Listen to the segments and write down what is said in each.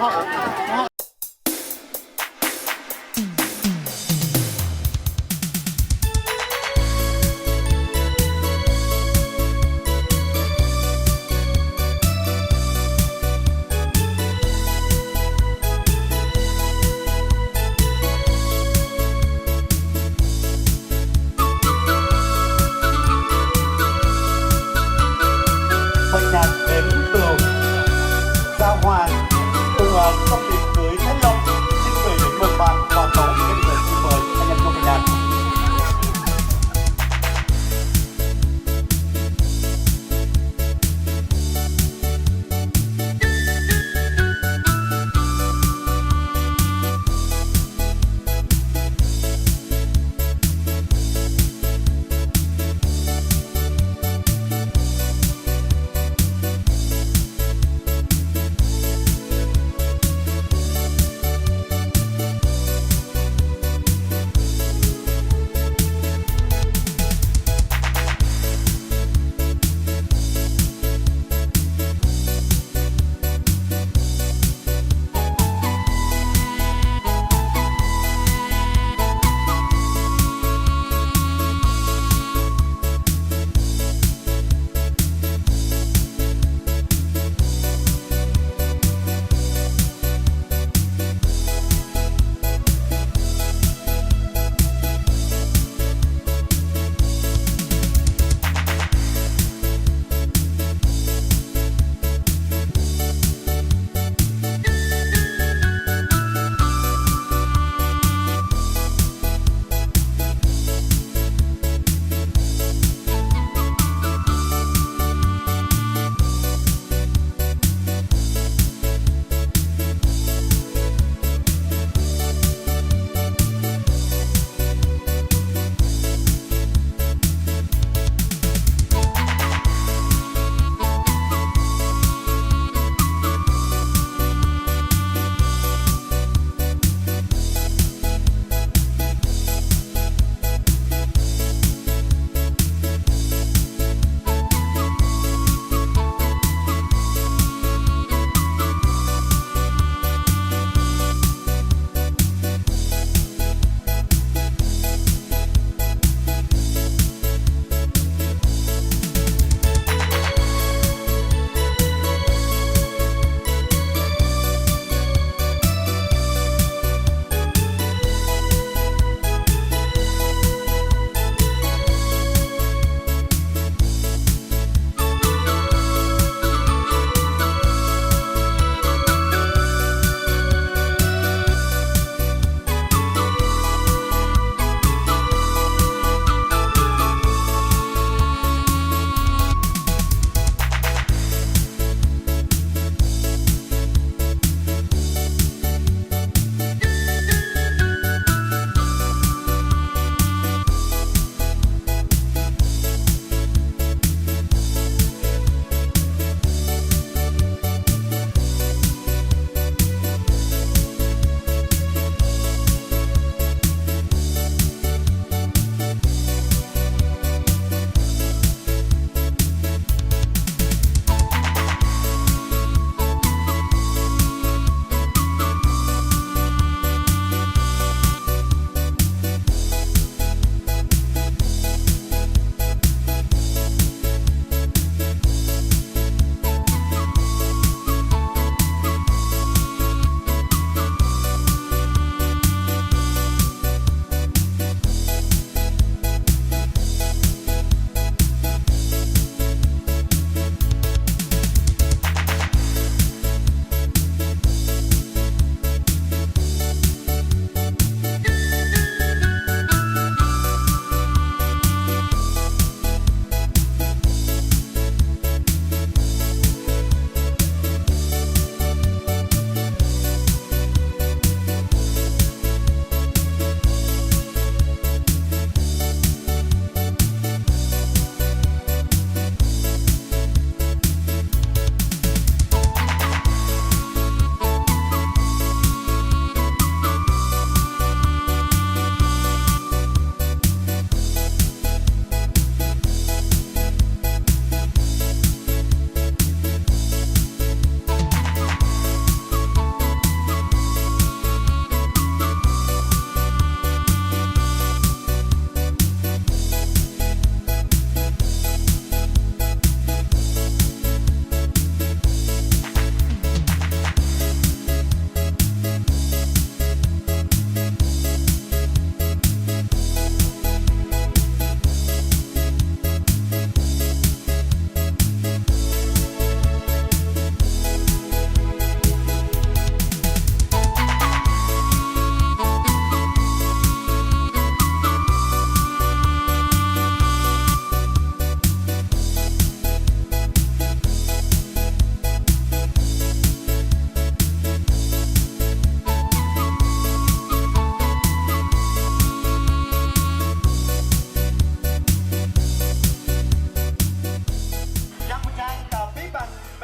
Hội nhạc đến tường Giao Hoàng cùng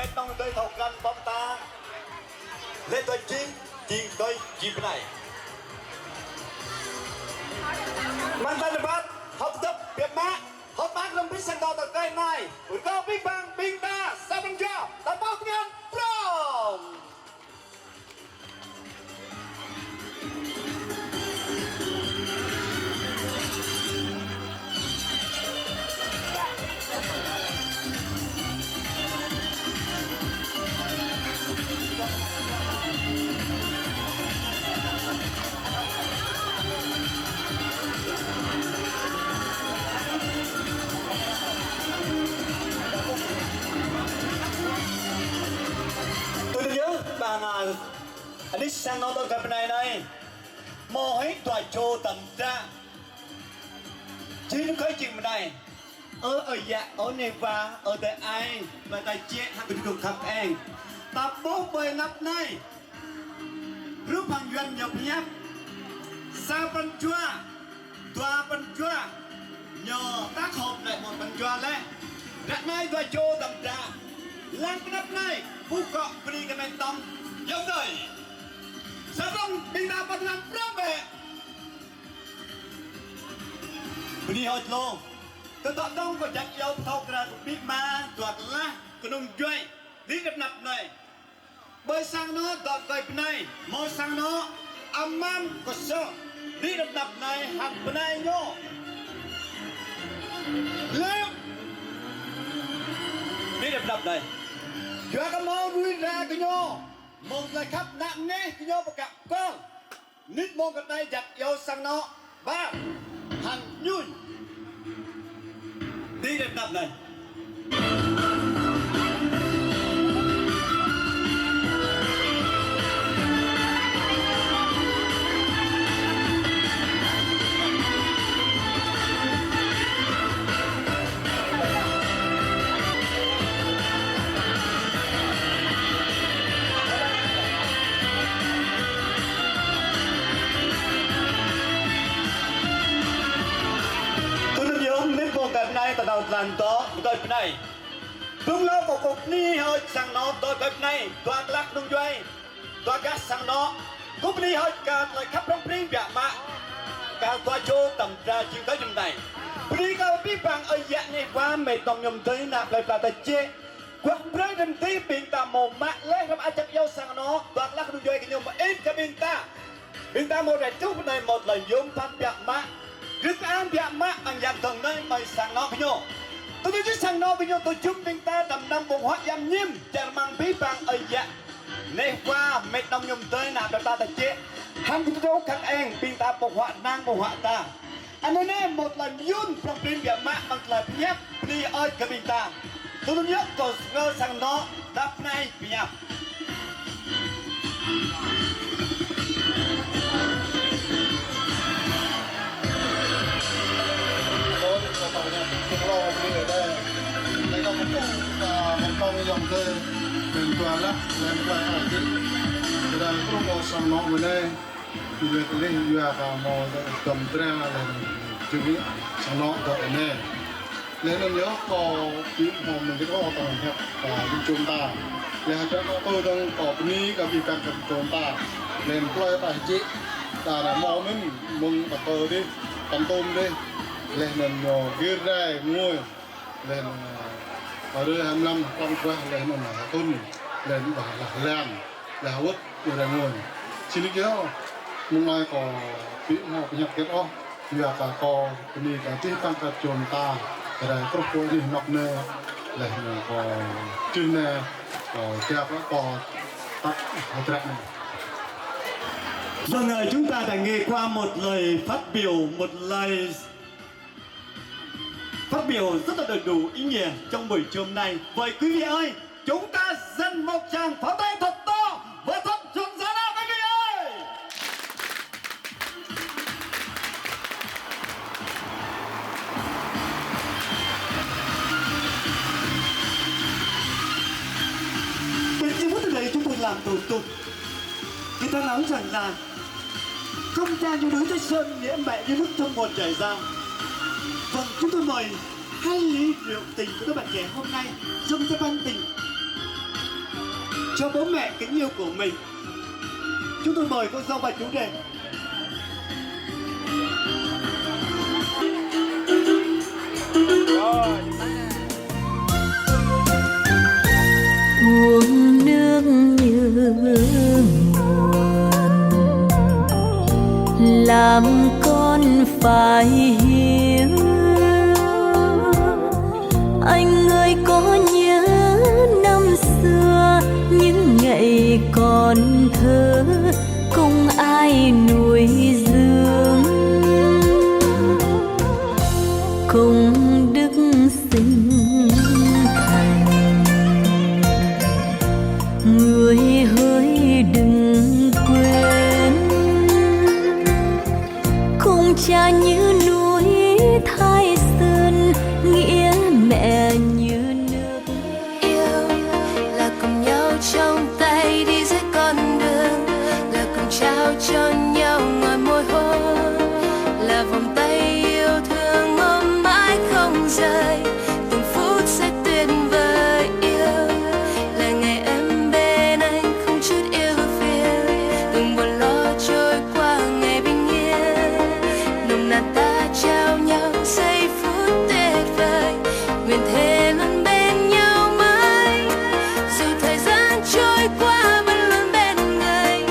mẹ tông tôi thầu căn bom ta lên tôi chi tôi chi bên này mantan debat học tập Việt Mã học bác lâm biết sang đào tập cây này udah kau bang bingta sabang jo tapau dengan from bạn anh sang nó tôi gặp này mò hết tòa trô tầm ra chính cái chuyện này ở dạ ở này và ở tại ai và tại chết hay bị được thật anh tập 40 năm nay rút bằng doanh nhập nháp sao phân chua tòa phân chua nhờ tác hợp lại một phân chua lên đặt ngay tòa trô tầm ra lan cái nắp này phú cọ đi cái men tông giống đời sao không đi ra bắt làm rớt về đi hỏi luôn tôi tọt đông có chặt dâu thâu ra biết mà toạt lá cái nông chơi đi cái nắp này bơi sang nó tọt cái này mò sang nó aman có sợ đi cái nắp này hạt bên này nhô lên đi cái nắp này cho các món nuôi ra cái nhô một lời khắp nặng nghe cái nhô một cặp con nít môn cái này giặt vô sang nó ba hàng nhui đi đẹp đập này cái này tao đầu lần đó tôi cái này đúng lâu của cục ni hơi sang nó tôi cái này toàn lắc đông doay toàn gas sang nó cục ni hơi cả lại khắp trong pin bịa mà cả toàn chỗ tầm ra chuyện tới chừng này đi cái biết bằng ở dạng này qua mày toàn nhầm tới nạp lại là ta chê quăng rơi đêm tí biển ta mồm mát lấy không ai chắc yêu sang nó toàn lắc đông doay cái nhầm mà ít cái biển ta một đại chút này một lần dùng phát bịa mà rất an bịa mát bằng dạng thần đây mày sang nó cái nhô tôi nói chứ sang nó cái nhô tôi chúc mình ta tầm năm bùng hóa giam nhiêm chẳng mang bí bằng ở dạng này qua mệt nông nhung tới nào ta ta chết hàng cái chỗ các em bình ta bùng hóa năng bùng hóa ta anh nói nè một lần yun trong phim bịa mát bằng lời nhép đi ơi cái bình ta tôi nói nhất còn ngơ sang nó đáp này bịa lo đi ở đây lấy có một con dòng cơ mình toàn lắm lên quay ở đây là không có sang nó bên đây việc lên việc mò cầm tra là chuẩn bị sang nó gọi nè nên là nhớ có phim mà mình cái có tàu hẹp và chúng ta là cho nó tôi đang có ní cái việc cần chúng ta nên quay tại chị là mò mình mừng bắt đầu đi cầm tôm đi lên mình ghi ra ngồi lên ở đây 25 con qua lên mình là tuần lên bảo là làm là quất rồi là ngồi xin ý kiến mong ai có phim học nhập kết đó việc là có đi cái tí tăng cả chồn ta rồi có cô đi nọc nè lên có chân nè có kẹp có tắt hỗ trợ này. Vâng, chúng ta đã nghe qua một lời phát biểu, một lời phát biểu rất là đầy đủ ý nghĩa trong buổi trưa hôm nay. Vậy quý vị ơi, chúng ta dần một tràng pháo tay thật to và thật rộn rã nào quý vị ơi. Bên những phút đấy chúng tôi làm thủ tục. Người ta nói rằng là không cha như núi Tây Sơn, nghĩa mẹ như nước trong nguồn chảy ra. Vâng, chúng tôi mời 2 ly rượu tình của các bạn trẻ hôm nay dâng cho ban tình cho bố mẹ kính yêu của mình. Chúng tôi mời cô dâu và chú rể. Uống nước như nguồn, làm con phải hiểu. Anh ơi có nhớ năm xưa những ngày còn thơ, không ai nuôi dưỡng, không đức sinh thành. Người hỡi đừng quên, không cha như núi Thái Sơn, nghĩa mẹ như nước. Yêu là cùng nhau trong tay đi dưới con đường, là cùng trao cho nhau ngọt môi hôn, là vòng tay yêu thương ôm mãi không rời, từng phút sẽ tuyệt vời. Yêu là ngày em bên anh không chút yêu phiền, từng buồn lo trôi qua ngày bình yên, nồng nàn ta trao nhau giây phút tuyệt vời, nguyện thề luôn bên nhau mãi. Dù thời gian trôi qua vẫn luôn bên người,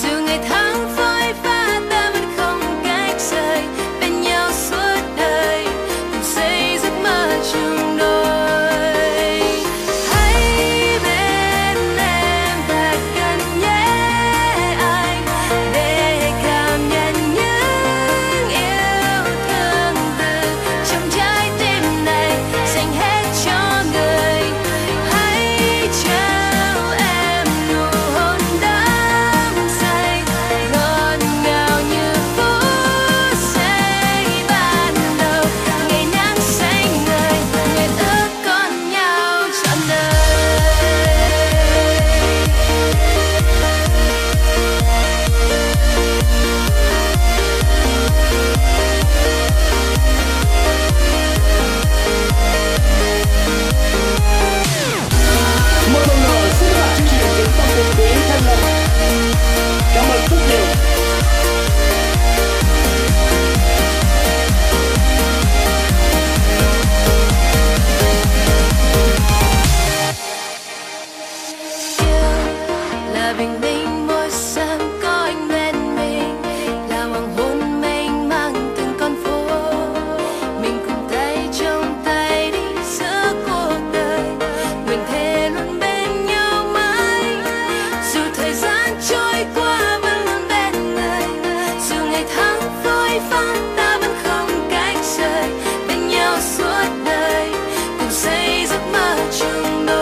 dù ngày tháng phôi pha ta vẫn không cách rời, bên nhau suốt đời cùng xây giấc mơ chung đôi. Hãy bên em thật gần nhé anh, để cảm nhận những yêu thương từ trong trái tim này dành hết cho người. Hãy trao em nụ hôn đắm say, ngọt ngào như phút giây ban đầu, ngày nắng xanh ngời, nguyện ước con nhau trọn đời. Một lần nữa xin mời chương trình Tiếng Phong Đường Quý thân mật. Cảm ơn rất nhiều. Yêu là bình minh môi sáng có anh bên mình, là hoàng hôn mênh mang từng con phố, mình cùng tay trong tay đi giữa cuộc đời, nguyện thề luôn bên nhau mãi. Dù thời gian trôi qua vẫn luôn bên người, dù ngày tháng phôi pha ta vẫn không cách rời, bên nhau suốt đời cùng xây giấc mơ chung đôi.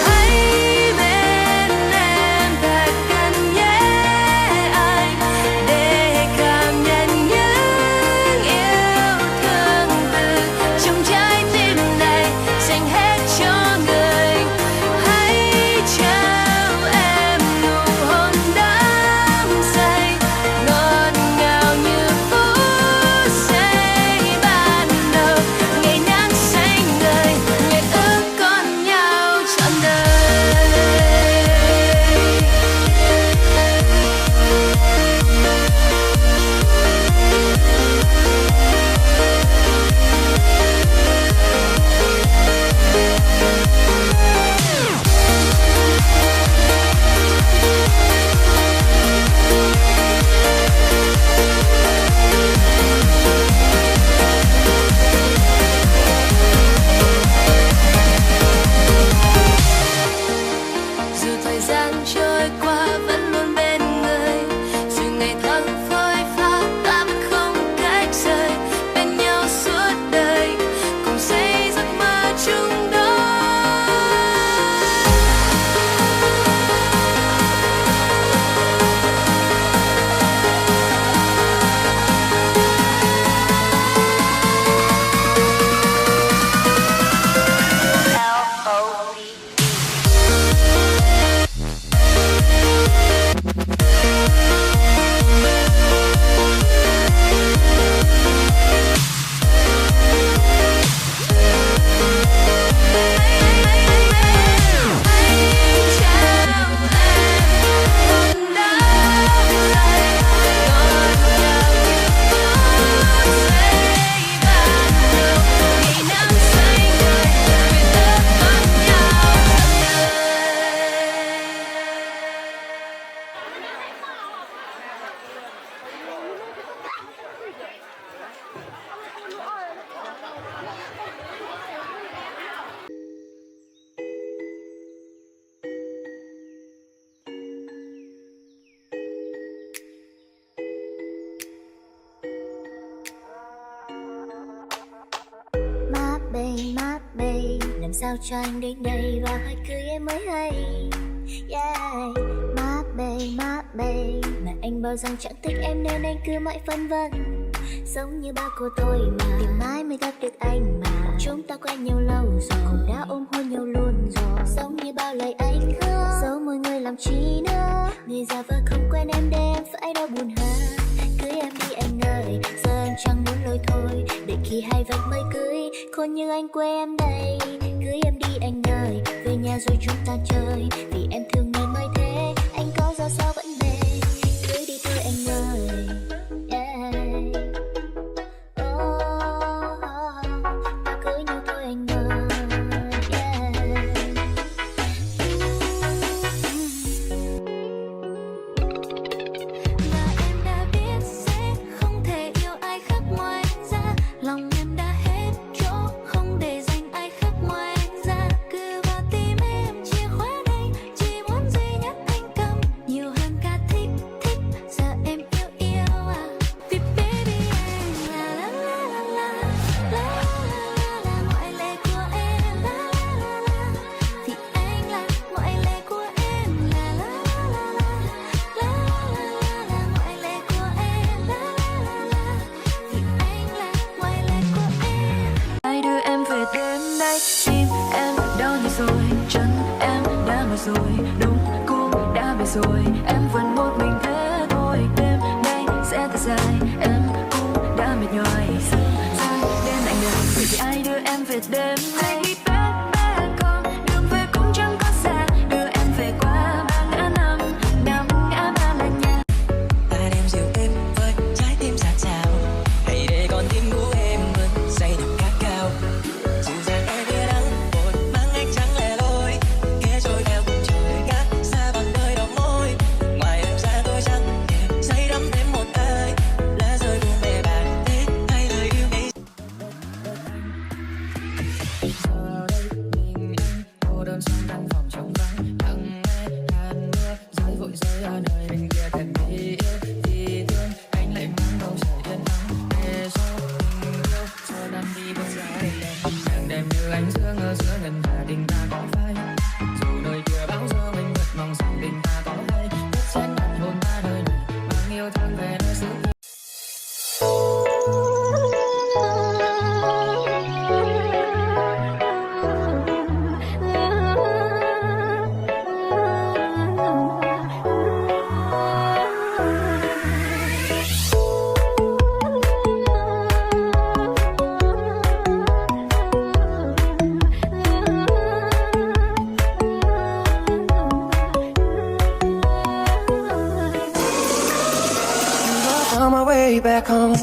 Hãy bên sao cho anh đến đây và hỏi cưới em mới hay. Yeah, má bê mà anh bảo rằng chẳng thích em nên anh cứ mãi phân vân. Giống như bao cô thôi mà tìm mãi mới gặp được anh mà chúng ta quen nhau lâu rồi cũng đã ôm hôn nhau luôn rồi. Giống như bao lời anh hứa dẫu mỗi người làm chi nữa, người già vờ không quen em để em phải đau buồn hơn. Cưới em đi anh ơi, giờ anh chẳng muốn lôi thôi, để khi hai vạch mới cưới khôn như anh quê em đây. Cưới em đi anh ơi, về nhà rồi chúng ta chơi, vì em thương nên mới thế, anh có ra sao vẫn về. Cưới đi thôi anh ơi, yeah. Oh, ta cưới nhau thôi anh ơi, yeah. Và em đã biết sẽ không thể yêu ai khác ngoài anh ra, lòng em đã hết chỗ không để dành ai khác ngoài anh ra. Cứ vào tim em chìa khóa đây, chỉ muốn duy nhất anh cầm nhiều hơn cả thích thích. Giờ em yêu à, vì baby anh là la la la la la la la, ngoại lệ của em la la la la, vì anh là ngoại lệ của em la la la la la la, ngoại lệ của em la la la, vì anh là ngoại lệ của em. Ai đưa em về đêm nay, tim em đau như rồi, chân em đã mỏi rồi, đúng cũng đã về rồi, em vẫn một mình thế thôi. Đêm nay sẽ thật dài, em cũng đã mệt nhòi, sương rơi đêm lạnh đời, vậy thì ai đưa em về đêm nay? Bé con đường về cũng chẳng có xa, đưa em về qua ba ngã năm ngã ba là nhà. Ta đem dịu em với trái tim dạt dào, hãy để con tim của em vẫn say đắm khát khao. Dù rằng em biết đắng một mang anh chẳng lẻ loi, kẻ trôi theo cùng trời ngát xa bằng đời đỏ môi. Ngoài em ra tôi chẳng thể say đắm thêm một ai, lá rơi buông bề bạc thế hay lời yêu ấy. Giờ đây mình anh cô đơn trong căn phòng trống vắng, lặng nghe hạt mưa rơi vội rơi ở nơi bên kia thềm vì yêu vì thương. Anh lại mang bầu trời yên nắng để cho tình yêu giờ đang đi bước ra đây lên, nàng đẹp như ánh dương ở giữa ngân hà tình ta có phai. Dù nơi kia bao giờ mình vẫn mong rằng tình ta có hay, tất sẽ đặt hôn ta đời này mang yêu thương về nơi xứ. On my way back home.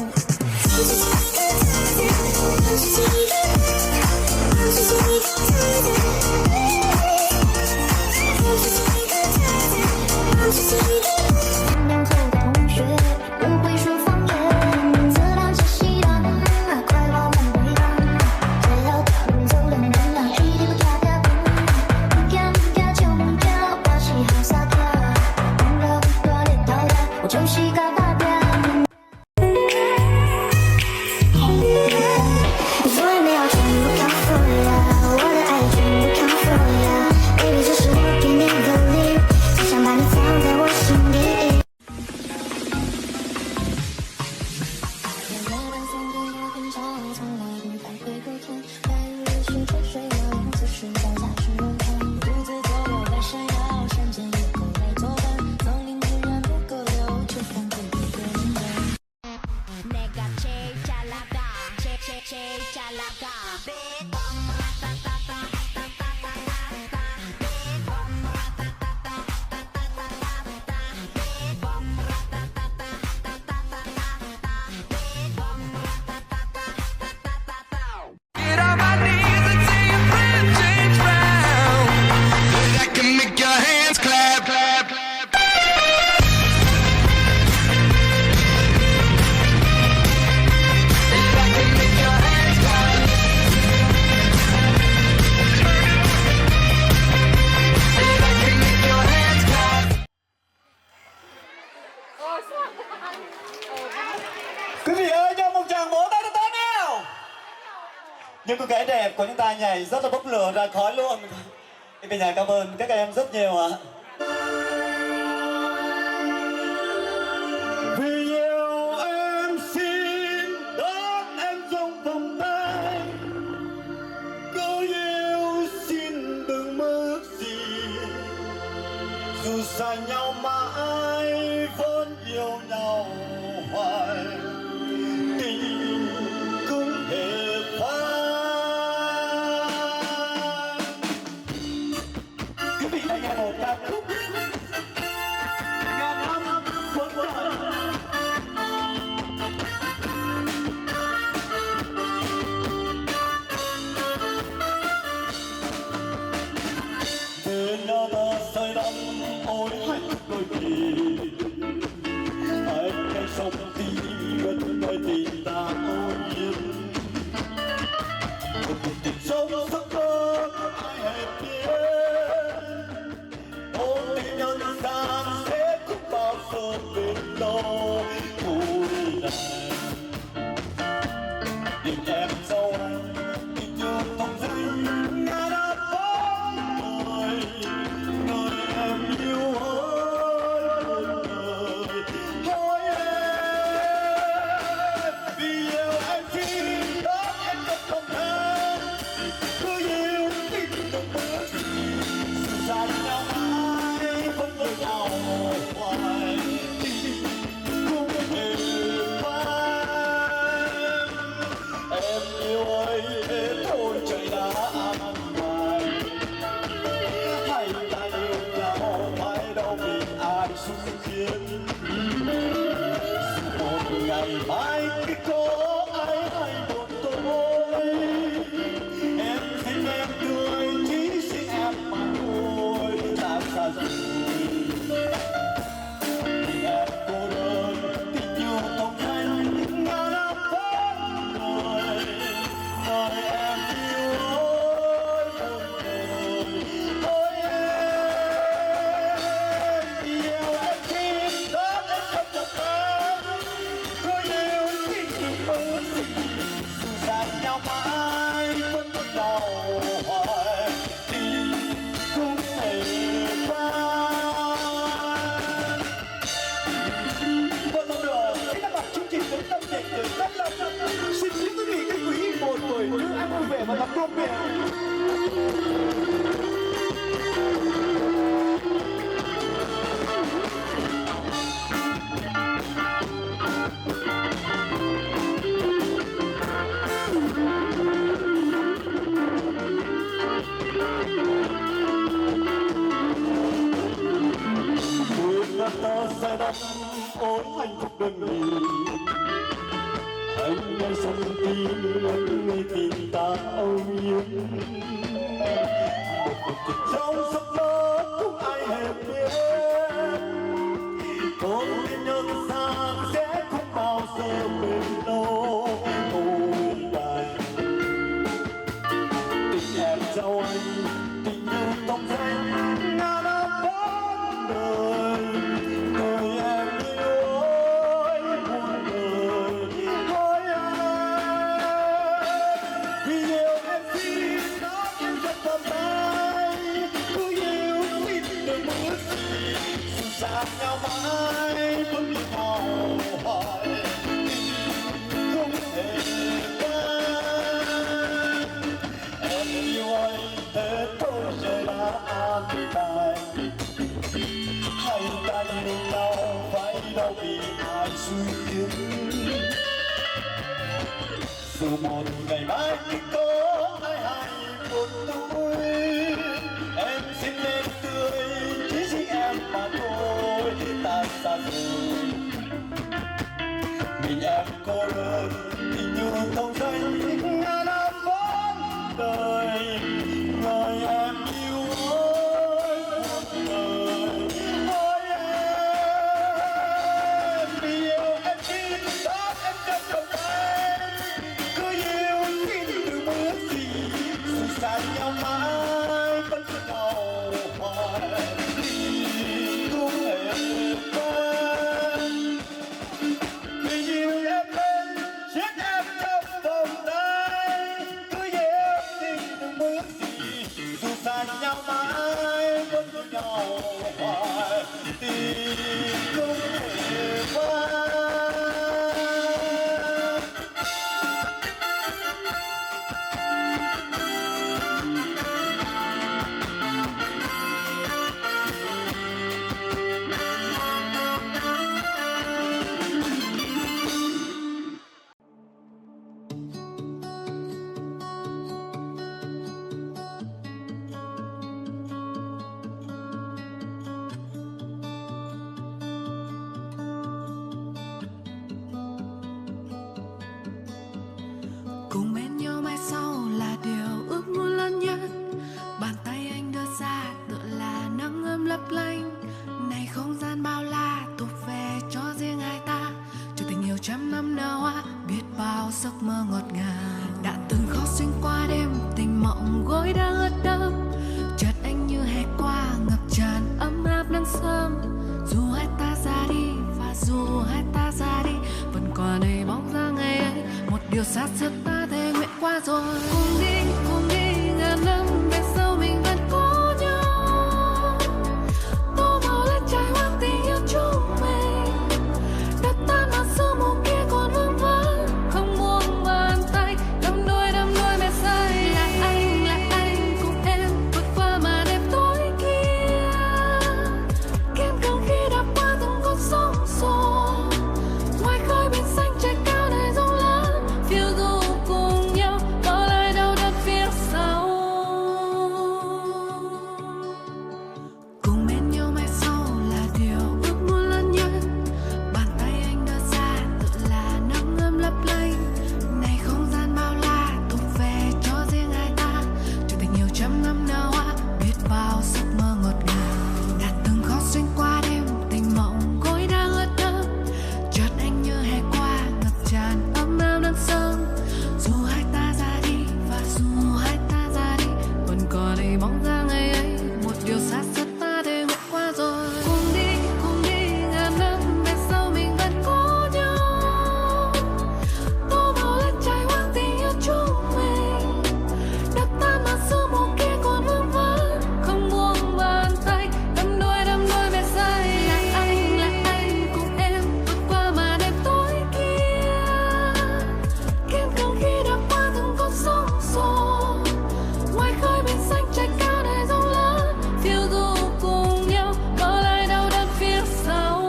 của chúng ta nhảy rất là bốc lửa ra khói luôn. Bây giờ cảm ơn các em rất nhiều ạ. Vì yêu em xin đón em trong vòng tay, cứ yêu xin đừng mất gì, dù xa nhau mãi vẫn yêu nhau hoài, tình cũng hề phai. Quý vị đang nghe một ca khúc ngàn năm cuốn đời. Bên nhau ta say đắm ôi hạnh phúc đôi kỳ, anh cây sông tim vẫn đôi tình ta ôn nhiên. Một cuộc tình sâu sắc mơ không ai hề biết, ôn tình nhân gian sẽ không bao giờ bên đâu vui này. Tình em sau anh tình yêu không danh ngàn năm bóng người, người em yêu ơi một người hỡi em. Vì yêu em xin đón em trong vòng tay, cứ yêu tình đừng mất gì, dù xa nhau mãi vẫn yêu nhau hoài, tình cũng hề phai. Em yêu ơi thế thôi trời đã an bài, hay ta yêu nhau mãi đâu vì ai xui khiến. Một ngày mai khi có ai hay buồn tôi, em xin em tươi chỉ xin em mà thôi. Ta xa rồi tình em cô đơn, tình yêu không thanh ngàn năm vẫn người, người em yêu ơi một người ôi em. Yêu em xin đón em trong vòng tay, cứ yêu xin đừng mất gì, dù xa nhau mãi vẫn có nhau hoài, tình cũng hề phai. Vâng, được, xin các bạn chương trình đến tâm dịch từ Đắk Lắk. Xin quý vị khách quý một buổi bữa ăn vui vẻ và làm công việc. Đôi mắt ta say đắm ôi hạnh phúc đơn vị, anh ngay sông tim anh ngay tình ta âu yếm. Một cuộc tình trong giấc mơ không ai hề biết, con tim nhân gian sẽ không bao giờ bền lâu. Ôi đời tình em trao anh tình yêu trong danh ngàn năm bóng đời, người em yêu ơi một người hỡi em. Vì yêu em xin đón em trong vòng tay, cứ yêu xin đừng mất gì, dù xa nhau mãi vẫn yêu nhau hoài, tình không thể phai. Em yêu anh thế thôi trời đã an bài, hay ta yêu nhau phải đâu vì ai xui khiến. Dù một ngày mai khi có ai hay buồn tôi, em xin em tươi chỉ vì em mà thôi. Ta xa rồi mình em cô đơn, tình yêu không danh ngàn năm vẫn đời, người em yêu ơi một người ôi em. Vì yêu em xin đón em trong vòng tay, cứ yêu xin đừng mất Cùng bên nhau mai sau là điều ước muốn lớn nhất. Bàn tay anh đưa ra tựa là nắng ấm lấp lánh. Này không gian bao la thuộc về cho riêng hai ta. Cho tình yêu trăm năm nở hoa, biết bao giấc mơ ngọt ngào. Đã từng khó xuyên qua đêm, tình mộng gối đã ướt đẫm. Chợt anh như hè qua ngập tràn ấm áp nắng sớm. Dù hai ta ra đi và dù hai ta ra đi, vẫn còn đây bóng dáng ngày ấy. Một điều xa xưa ta thề nguyện qua rồi. Cùng đi ngàn năm về sau mình vẫn có nhau. Tô màu lên trái hoa tình yêu chúng mình. Đất tan mà sương mù kia còn vương vấn. Không buông bàn tay, đắm đuôi mê say. Là anh cùng em vượt qua màn đêm tối kia. Kiên cường khi đạp qua từng con sóng xô. Ngoài khơi biển xanh trời cao này rộng lớn. Phiêu du cùng nhau, bỏ lại đau đớn phía sau. Cùng bên nhau mai sau là điều ước muốn lớn nhất. Bàn tay anh đưa ra tựa là nắng ấm lấp lánh. Này không gian bao la thuộc về cho riêng hai ta. Cho tình yêu trăm năm nở hoa, biết bao giấc mơ ngọt ngào. Đã từng khó xuyên qua đêm, tình mộng gối đã ướt đẫm. Chợt anh như hè qua ngập tràn ấm áp nắng sớm. Dù hai ta ra đi và dù hai ta ra đi, vẫn còn đây bóng dáng ngày ấy. Một điều xa xưa ta thề nguyện qua rồi. Cùng đi ngàn năm về sau mình vẫn có nhau. Tô màu lên trái hoa tình yêu chúng mình. Đất tan mà sương mù kia còn vương vấn. Không buông bàn tay, đắm đuôi mê say. Là anh cùng em vượt qua màn đêm tối kia. Kiên cường khi đạp qua từng con sóng xô. Ngoài khơi biển xanh trời cao này rộng lớn. Phiêu du cùng nhau, bỏ lại đau đớn phía sau.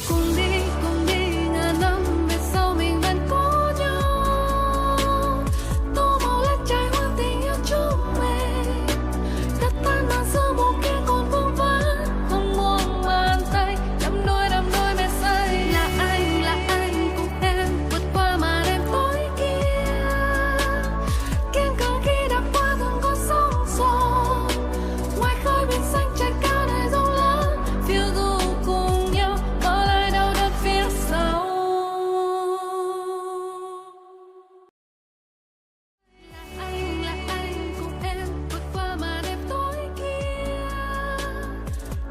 Cùng đi ngàn năm về sau mình vẫn có nhau. Tô màu lên trái hoa tình yêu chúng mình. Đất tan mà sương mù kia còn vương vấn. Không buông bàn tay, đắm đuôi mê say. Là anh cùng em vượt qua màn đêm tối kia. Kiên cường khi đạp qua từng con sóng xô. Ngoài khơi biển xanh trời cao này rộng lớn. Phiêu du cùng nhau, bỏ lại đau đớn phía sau. Là anh cùng em vượt qua màn đêm tối kia.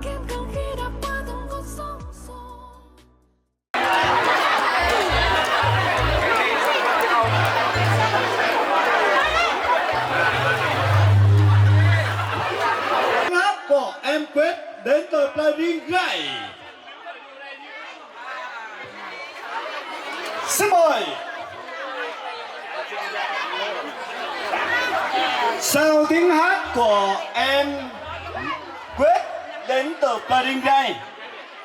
Kiên cường khi đạp qua từng con sóng xô. Hát của em Quyết đến từ Pleiring Ray. Xin mời. Sau tiếng hát của em Quyết đến từ Pleiring Ray,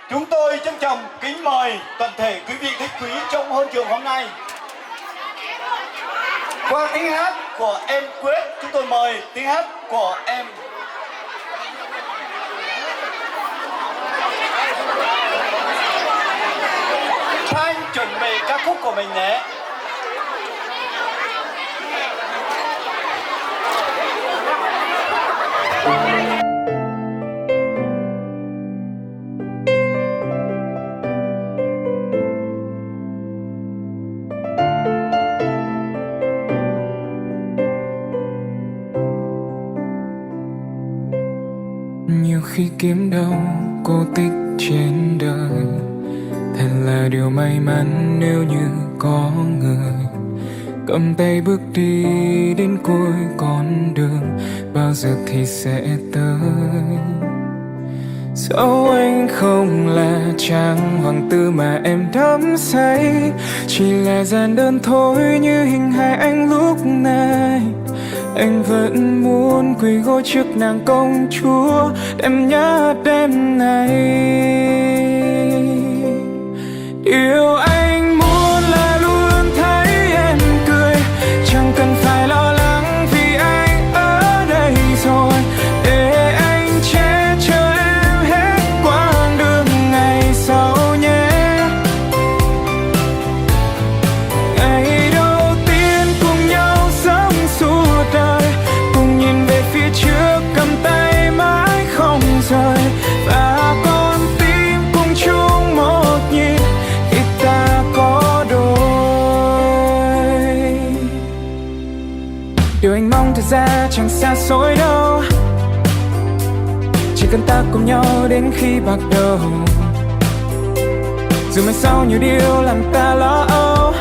chúng tôi trân trọng kính mời toàn thể quý vị khách quý trong hôn trường hôm nay. Qua tiếng hát của em Quyết, chúng tôi mời tiếng hát của em Thanh chuẩn bị ca khúc của mình nhé. Nhiều khi kiếm đâu cô tích trên đời, thật là điều may mắn nếu như có người cầm tay bước đi đến cuối con đường, bao giờ thì sẽ tới. Dẫu anh không là chàng hoàng tử mà em đắm say, chỉ là gian đơn thôi như hình hài anh lúc này. Anh vẫn muốn quỳ gối trước nàng công chúa, em nhớ đêm này. Điều anh muốn là luôn thấy em cười, chẳng cần phải lo lắng vì anh ở đây rồi, để anh che chở em hết quãng đường ngày sau nhé. Ngày đầu tiên cùng nhau sống suốt đời, cùng nhìn về phía trước cầm tay mãi không rời, và con tim cùng chung một nhịp khi ta có đôi. Điều anh mong thật ra chẳng xa xôi đâu, chỉ cần ta cùng nhau đến khi bạc đầu. Dù mai sau nhiều điều làm ta lo âu,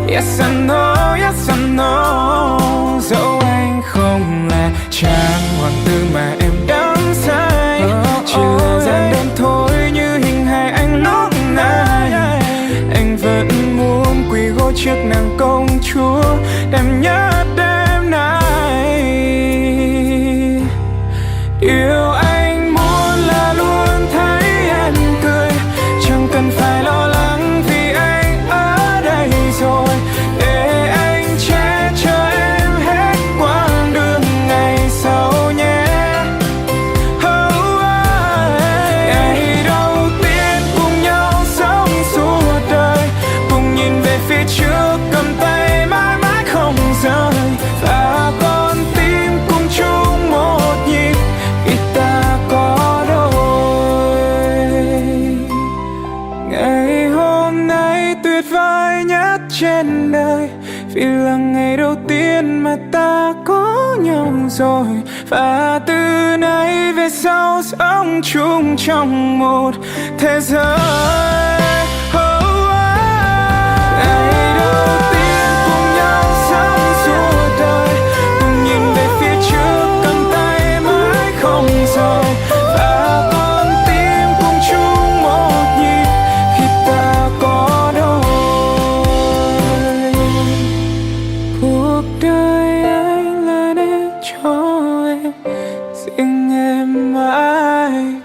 yes I know, yes I know. Dẫu anh không là chàng hoàng tử mà em đắm say, chỉ là gian đơn thôi như hình hài anh lúc này. Anh vẫn muốn quỳ gối trước nàng công chúa, em nhớ đêm nay. Điều anh muốn là luôn thấy em cười, chẳng cần phải lo lắng vì anh ở đây rồi, để anh che chở em hết quãng đường ngày sau nhé. Ngày đầu tiên cùng nhau sống suốt đời, cùng nhìn về phía trước cầm tay mãi mãi không rời, và con tim cùng chung một nhịp khi ta có đôi. Ngày hôm nay tuyệt vời nhất trên đời, vì là ngày đầu tiên mà ta có nhau rồi, và từ nay về sau sống chung trong một thế giới. Ngày đầu tiên cùng nhau sống suốt đời, cùng nhìn về phía trước cầm tay mãi không rời, và con tim cùng chung một nhịp khi ta có đôi. Cuộc đời anh là để cho em, riêng em mãi.